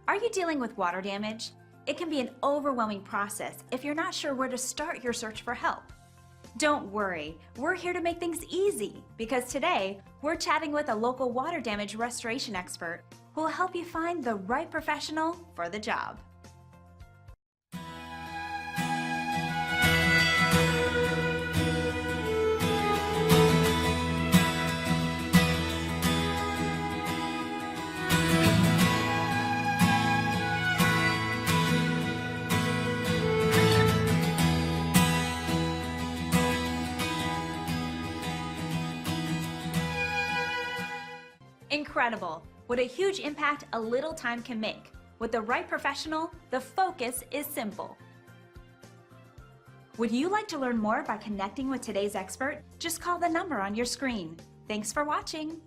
Are you dealing with water damage? It can be an overwhelming process if you're not sure where to start your search for help. Don't worry, we're here to make things easy because today we're chatting with a local water damage restoration expert who will help you find the right professional for the job. Incredible! What a huge impact a little time can make. With the right professional, the focus is simple. Would you like to learn more by connecting with today's expert? Just call the number on your screen. Thanks for watching.